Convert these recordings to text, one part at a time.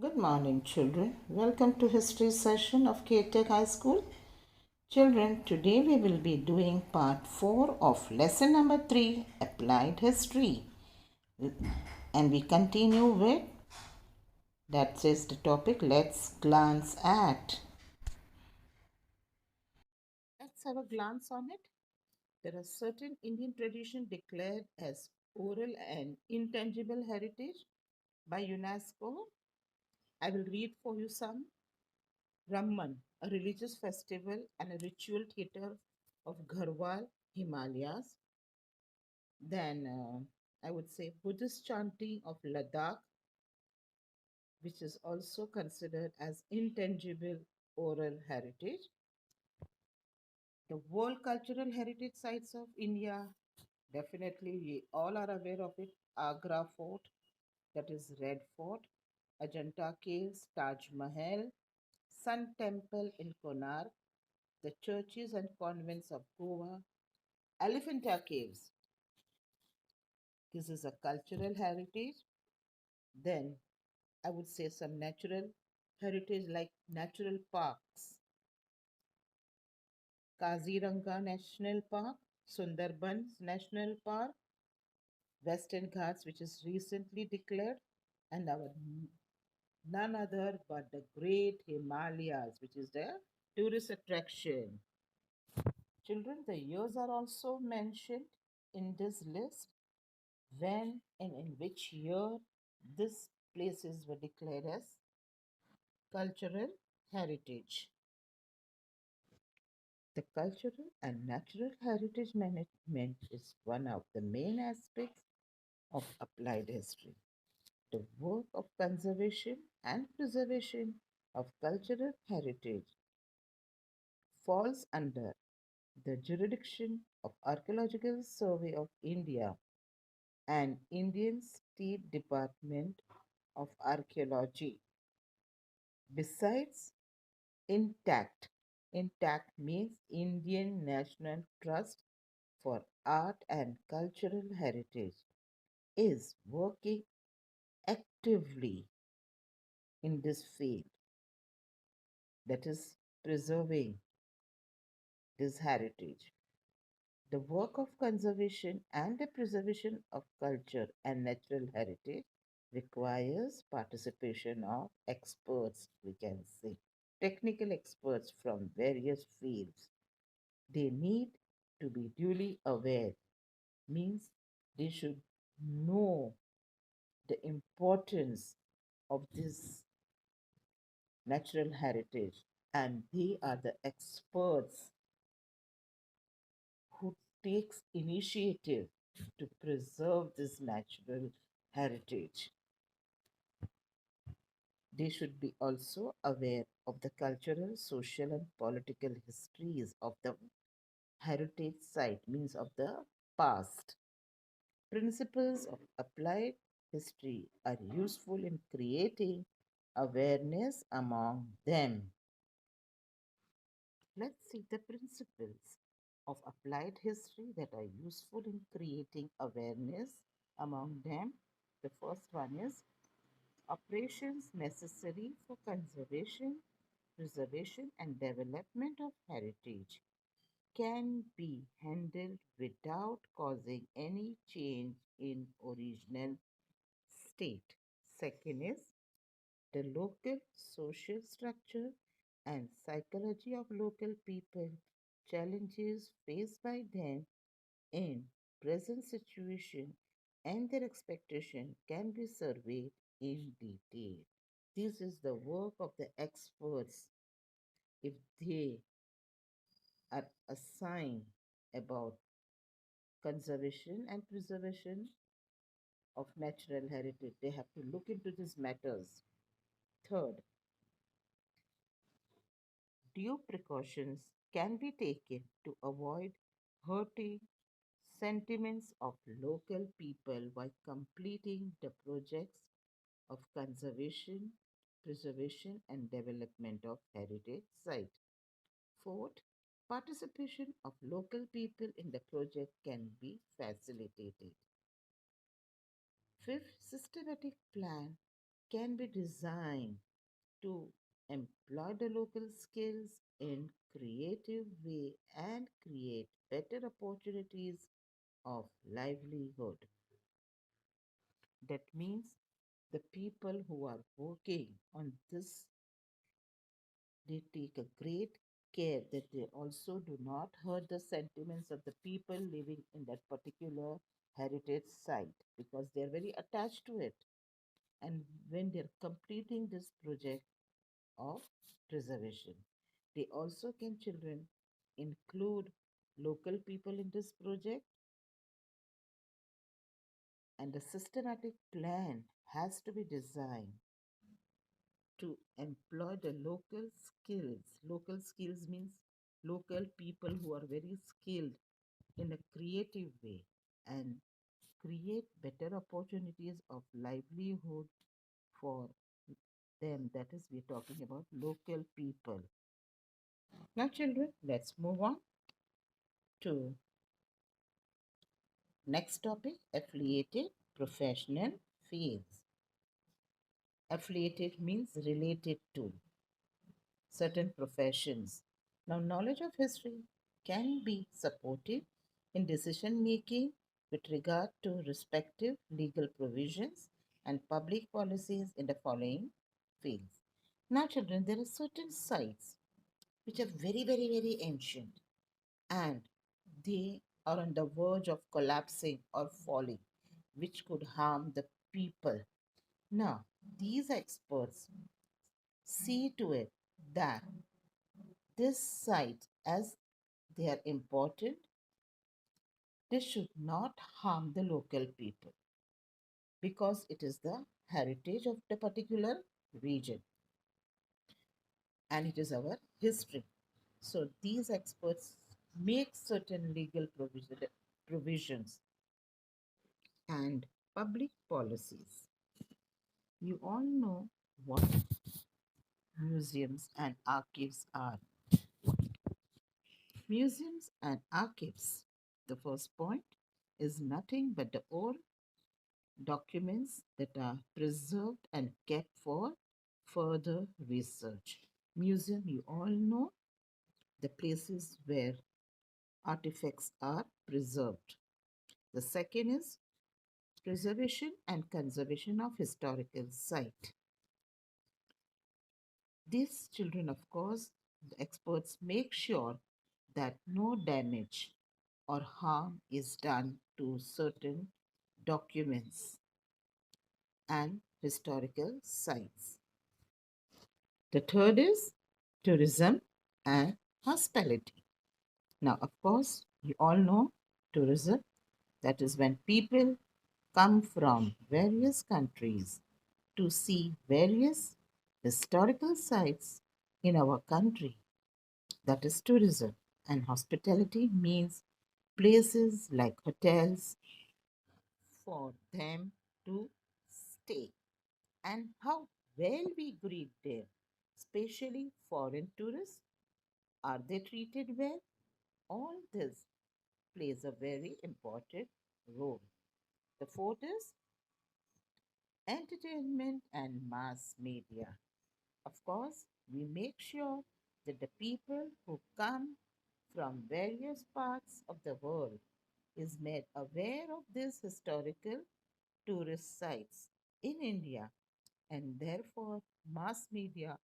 Good morning, children. Welcome to history session of K-Tech High School. Children, today we will be doing part 4 of lesson number 3, Applied History. And we continue with, that says the topic, let's glance at. Let's have a glance on it. There are certain Indian traditions declared as oral and intangible heritage by UNESCO. I will read for you some. Ramman, a religious festival and a ritual theatre of Garhwal, Himalayas. Then I would say Buddhist chanting of Ladakh, which is also considered as intangible oral heritage. The World Cultural Heritage Sites of India, definitely we all are aware of it. Agra Fort, that is Red Fort, Ajanta Caves, Taj Mahal, Sun Temple in Konark, the churches and convents of Goa, Elephanta Caves. This is a cultural heritage. Then I would say some natural heritage like natural parks. Kaziranga National Park, Sundarbans National Park, Western Ghats, which is recently declared, and our none other but the Great Himalayas, which is the tourist attraction. Children, the years are also mentioned in this list. When and in which year these places were declared as cultural heritage. The cultural and natural heritage management is one of the main aspects of applied history. The work of conservation and preservation of cultural heritage falls under the jurisdiction of Archaeological Survey of India and Indian State Department of Archaeology. Besides intact, intact means Indian National Trust for Art and Cultural Heritage is working actively in this field, that is preserving this heritage. The work of conservation and the preservation of culture and natural heritage requires participation of experts, we can say, technical experts from various fields. They need to be duly aware, means they should know the importance of this natural heritage, and they are the experts who takes initiative to preserve this natural heritage. They should be also aware of the cultural, social, and political histories of the heritage site, means of the past. Principles of applied history are useful in creating awareness among them. Let's see the principles of applied history that are useful in creating awareness among them. The first one is operations necessary for conservation, preservation, and development of heritage can be handled without causing any change in original state. Second is the local social structure and psychology of local people, challenges faced by them in present situation, and their expectation can be surveyed in detail. This is the work of the experts if they are assigned about conservation and preservation of natural heritage. They have to look into these matters. Third, due precautions can be taken to avoid hurting sentiments of local people while completing the projects of conservation, preservation, and development of heritage site. Fourth, participation of local people in the project can be facilitated. Fifth, systematic plan can be designed to employ the local skills in creative way and create better opportunities of livelihood. That means the people who are working on this, they take a great care that they also do not hurt the sentiments of the people living in that particular heritage site because they are very attached to it. And when they're completing this project of preservation, they also can children include local people in this project, and the systematic plan has to be designed to employ the local skills. Local skills means local people who are very skilled in a creative way and create better opportunities of livelihood for them. That is, we're talking about local people. Now, children, let's move on to next topic, affiliated professional fields. Affiliated means related to certain professions. Now, knowledge of history can be supportive in decision making with regard to respective legal provisions and public policies in the following fields. Now, children, there are certain sites which are very, very, very ancient and they are on the verge of collapsing or falling, which could harm the people. Now, these experts see to it that this site, as they are important, they should not harm the local people because it is the heritage of the particular region and it is our history. So these experts make certain legal provisions and public policies. You all know what museums and archives are. Museums and archives, the first point, is nothing but the old documents that are preserved and kept for further research. Museum, you all know, the places where artifacts are preserved. The second is preservation and conservation of historical site. These children, of course, the experts make sure that no damage or harm is done to certain documents and historical sites. The third is tourism and hospitality. Now, of course, you all know tourism. That is when people come from various countries to see various historical sites in our country. That is tourism. And hospitality means places like hotels for them to stay. And how well we greet them, especially foreign tourists. Are they treated well? All this plays a very important role. The fourth is entertainment and mass media. Of course, we make sure that the people who come from various parts of the world is made aware of these historical tourist sites in India, and therefore mass media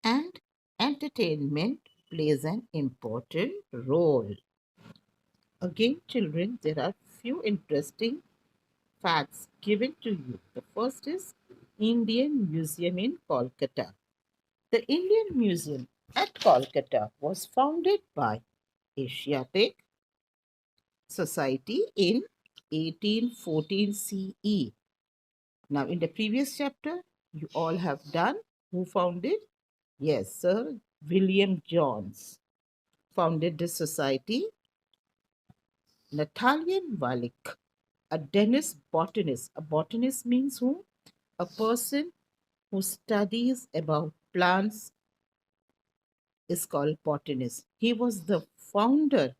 and entertainment plays an important role. Again, children, there are few interesting facts given to you. The first is Indian Museum in Kolkata. The Indian Museum at Kolkata was founded by Asiatic Society in 1814 CE. Now, in the previous chapter, you all have done who founded? Yes, Sir William Jones founded this society. Nathaniel Walik, a Danish botanist. A botanist means who? A person who studies about plants is called botanist. He was the founder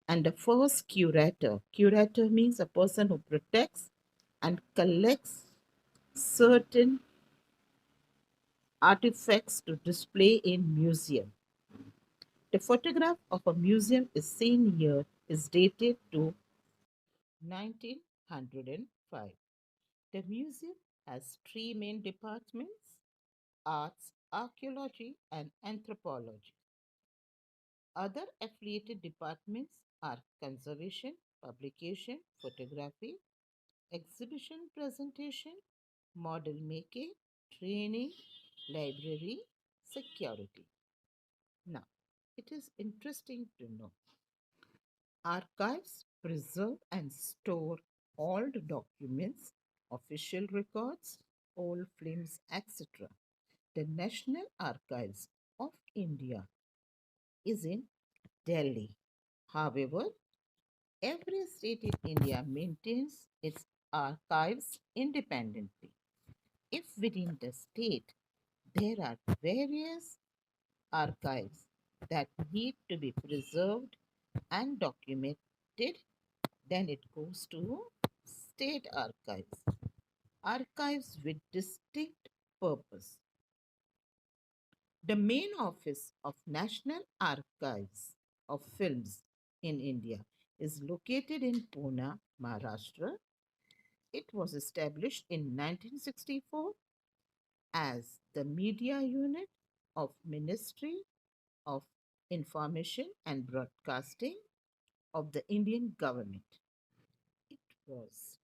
and the first curator. Curator means a person who protects and collects certain artifacts to display in museum. The photograph of a museum is seen here is dated to 1905. The museum has three main departments: arts, archaeology, and anthropology. Other affiliated departments are conservation, publication, photography, exhibition presentation, model making, training, library, security. Now, it is interesting to know archives preserve and store all the documents, official records, old films, etc. The National Archives of India is in Delhi. However, every state in India maintains its archives independently. If within the state there are various archives that need to be preserved and documented, then it goes to state archives. Archives with distinct purpose. The main office of National Archives of Films in India is located in Pune, Maharashtra. It was established in 1964 as the media unit of Ministry of Information and Broadcasting of the Indian government. It was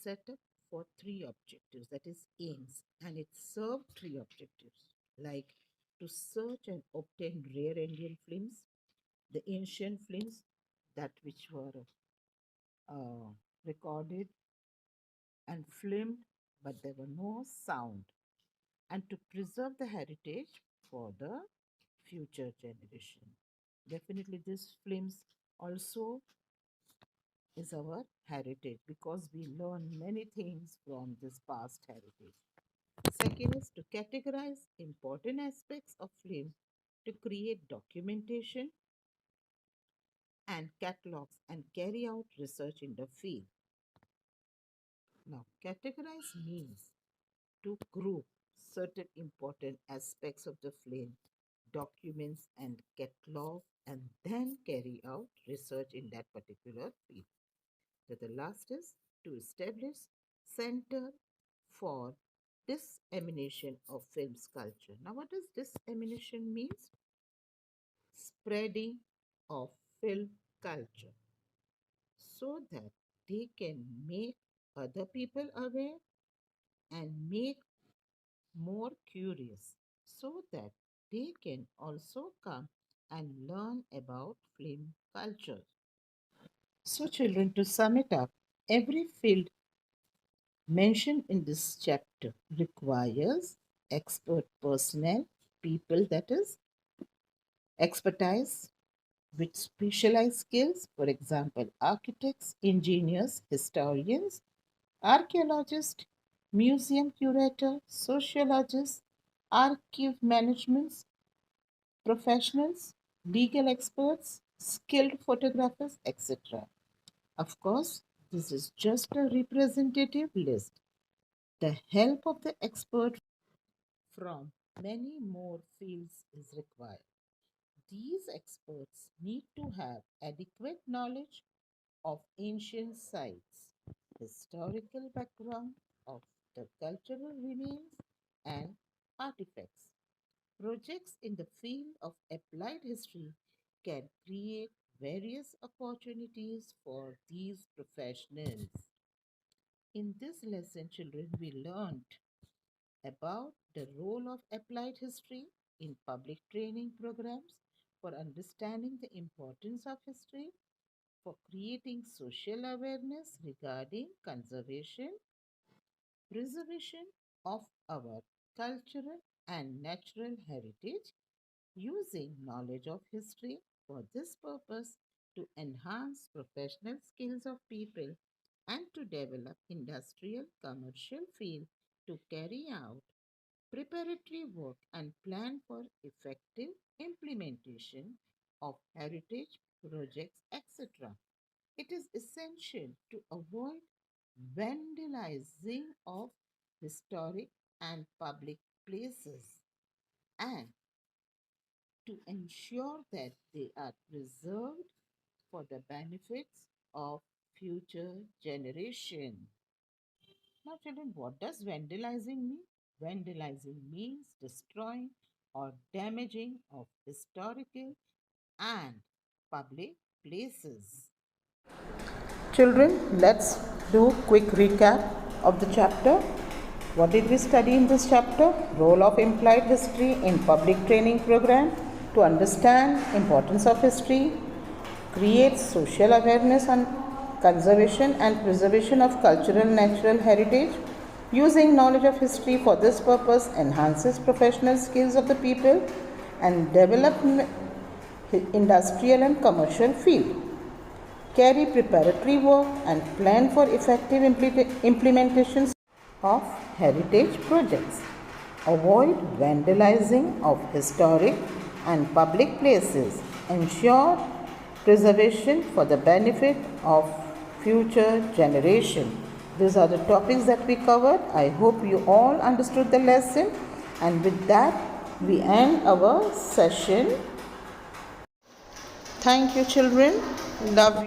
set up for three objectives, that is aims, and it served three objectives like to search and obtain rare Indian films, the ancient films that which were uh, recorded and filmed but there were no sound, and to preserve the heritage for the future generation. Definitely these films also is our heritage because we learn many things from this past heritage. Second is to categorize important aspects of film to create documentation and catalogs and carry out research in the field. Now, categorize means to group certain important aspects of the film, documents and catalog, and then carry out research in that particular field. So the last is to establish center for dissemination of film's culture. Now, what does dissemination means? Spreading of film culture so that they can make other people aware and make more curious so that they can also come and learn about film culture. So, children, to sum it up, every field mentioned in this chapter requires expert personnel, people that is expertise with specialized skills, for example, architects, engineers, historians, archaeologists, museum curator, sociologists, archive management professionals, legal experts, skilled photographers, etc. Of course, this is just a representative list. The help of the expert from many more fields is required. These experts need to have adequate knowledge of ancient sites, historical background of the cultural remains and artifacts. Projects in the field of applied history can create various opportunities for these professionals. In this lesson, children, we learned about the role of applied history in public training programs for understanding the importance of history, for creating social awareness regarding conservation, preservation of our cultural and natural heritage, using knowledge of history for this purpose to enhance professional skills of people and to develop industrial commercial field to carry out preparatory work and plan for effective implementation of heritage projects, etc. It is essential to avoid vandalizing of historic and public places and to ensure that they are preserved for the benefits of future generation. Now, children, what does vandalizing mean? Vandalizing means destroying or damaging of historical and public places. Children, let's do quick recap of the chapter. What did we study in this chapter? Role of implied history in public training program to understand importance of history, create social awareness on conservation and preservation of cultural natural heritage. Using knowledge of history for this purpose enhances professional skills of the people and develop industrial and commercial field. Carry preparatory work and plan for effective implementations of heritage projects. Avoid vandalizing of historic and public places. Ensure preservation for the benefit of future generation. These are the topics that we covered. I hope you all understood the lesson, and with that we end our session. Thank you, children. Love you.